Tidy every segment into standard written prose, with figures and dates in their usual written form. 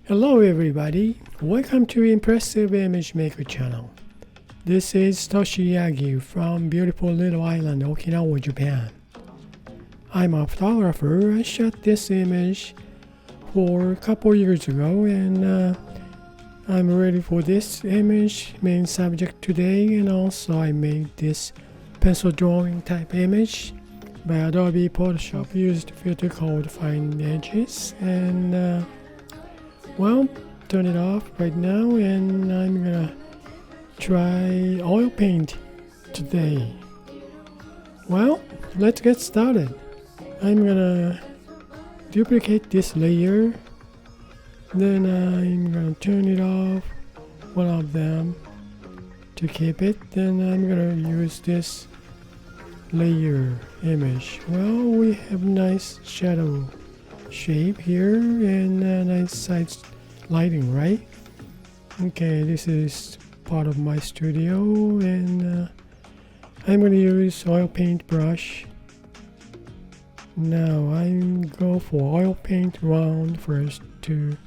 Hello everybody, welcome to Impressive Image Maker channel. This is Toshi Yagi from beautiful little island Okinawa, Japan. I'm a photographer. I shot this image for a couple years ago and I'm ready for this image main subject today, and also I made this pencil drawing type image by Adobe Photoshop. Used a filter called Fine Edges and turn it off right now, and I'm gonna try oil paint today. Well, let's get started. I'm gonna duplicate this layer, then I'm gonna turn it off, one of them, to keep it. Then I'm gonna use this layer image. Well, we have nice shadow shape here and nice side lighting, right? Okay, this is part of my studio, and I'm going to use oil paint brush. Now I'm go for oil paint round first to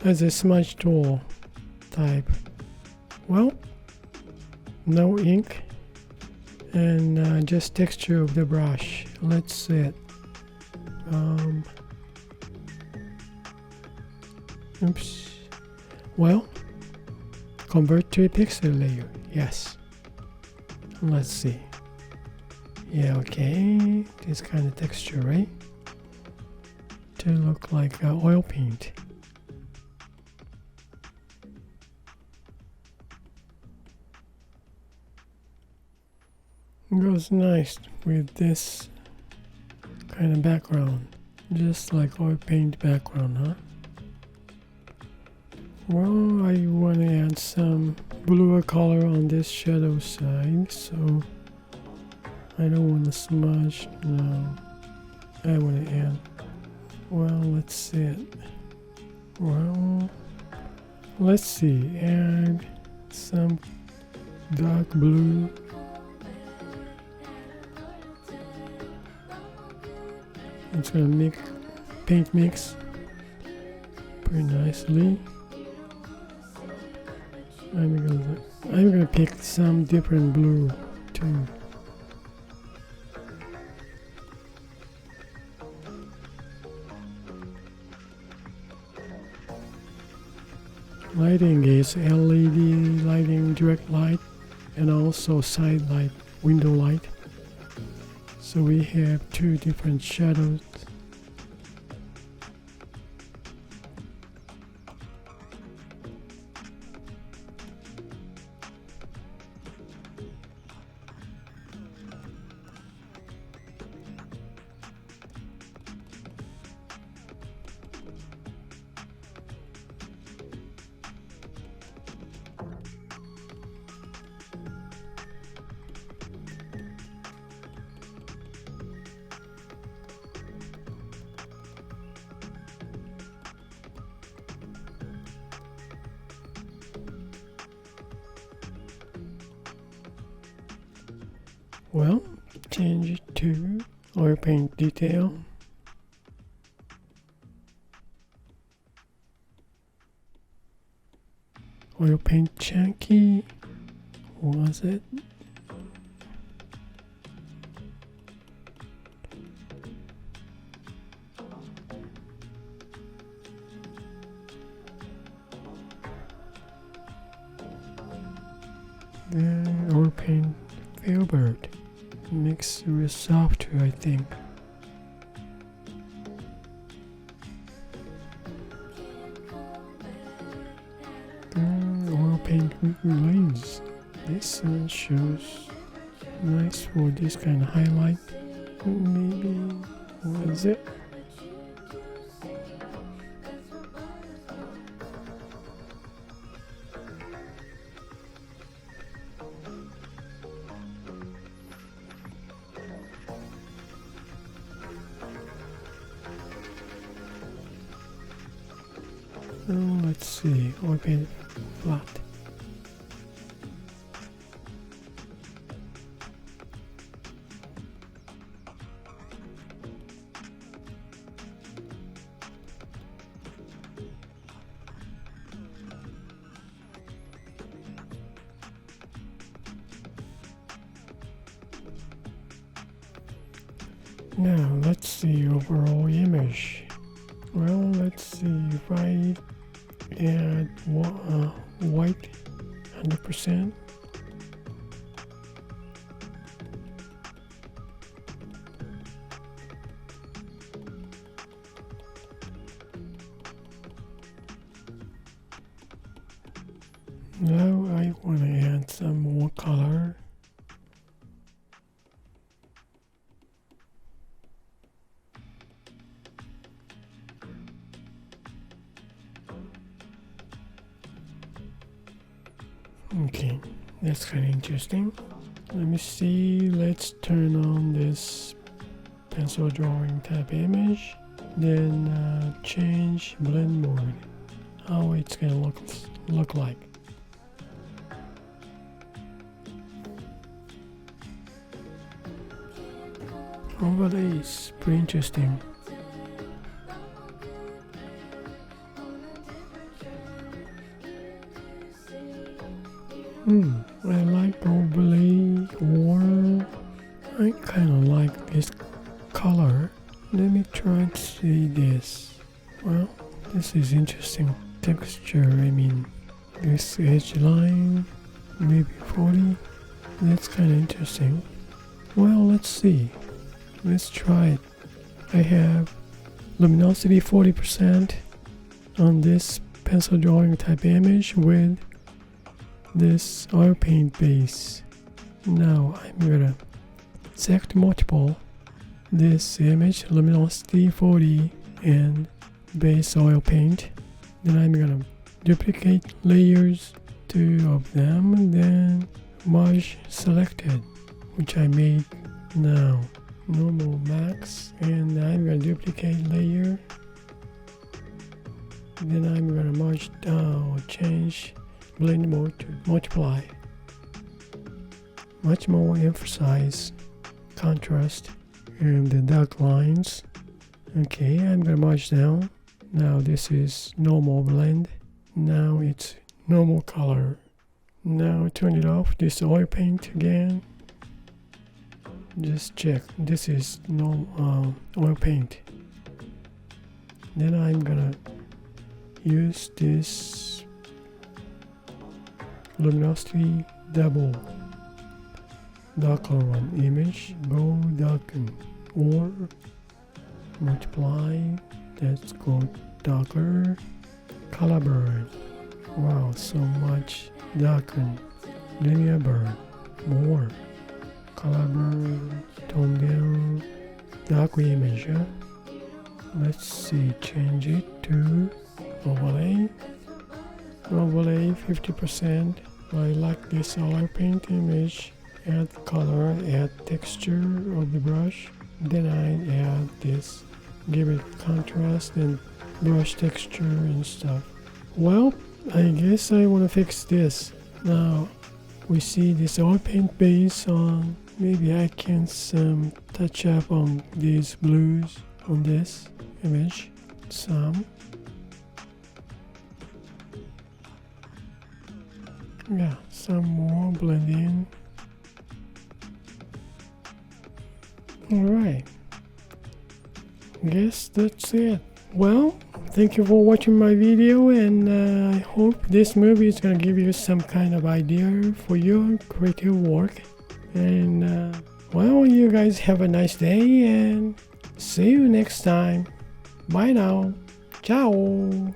as a smudge tool type. Well, no ink and just texture of the brush. Let's see it. Oops. Well, convert to a pixel layer. Yes. Let's see. Yeah, okay. This kind of texture, right? To look like oil paint. It goes nice with this kind of background. Just like oil paint background, huh? Well, I want to add some bluer color on this shadow side, so I don't want to smudge. No, I want to add. Well, let's see it. Well, let's see. Add some dark blue. It's gonna make paint mix pretty nicely. I'm gonna pick some different blue too. Lighting is LED lighting, direct light, and also side light, window light. So we have two different shadows. Well, change it to oil paint detail. Oil paint chunky. Was it? The oil paint filbert. Mix with softer, I think. Oil paint lines. This shows nice for this kind of highlight. Maybe what is it? Let's see, oil paint flat. Now let's see overall image. Well, let's see if I add white 100%. Now I want to add some more color. Okay, that's kind of interesting. Let me see, let's turn on this pencil drawing type image, then change blend mode, how it's gonna look like. Overlays, pretty interesting. I like overlay, or I kind of like this color. Let me try to see this. Well, this is interesting. Texture, I mean, this edge line, maybe 40. That's kind of interesting. Well, let's see. Let's try it. I have luminosity 40% on this pencil drawing type image with this oil paint base. Now I'm gonna select multiple, this image, luminosity 40 and base oil paint. Then I'm gonna duplicate layers, 2 of them, and then merge selected, which I made now. Normal max, and I'm gonna duplicate layer. Then I'm gonna merge down, change blend mode to multiply. Much more emphasize contrast and the dark lines. Okay, I'm gonna merge down. Now this is normal blend. Now it's normal color. Now turn it off, this oil paint again. Just check, this is no oil paint. Then I'm gonna use this luminosity double, darker one image, go darken, or multiply, let's go darker, color burn. Wow, so much darken, linear burn, more. Color burn, tone down, dark image. Let's see, change it to overlay. Overlay 50%. I like this oil paint image. Add color, add texture of the brush. Then I add this, give it contrast and brush texture and stuff. Well, I guess I want to fix this. Now we see this oil paint base on. Maybe I can touch up on these blues on this image. Some. Yeah, some more blend in. Alright. Guess that's it. Well, thank you for watching my video, and I hope this movie is gonna give you some kind of idea for your creative work. And well, you guys have a nice day, and see you next time. Bye now. Ciao.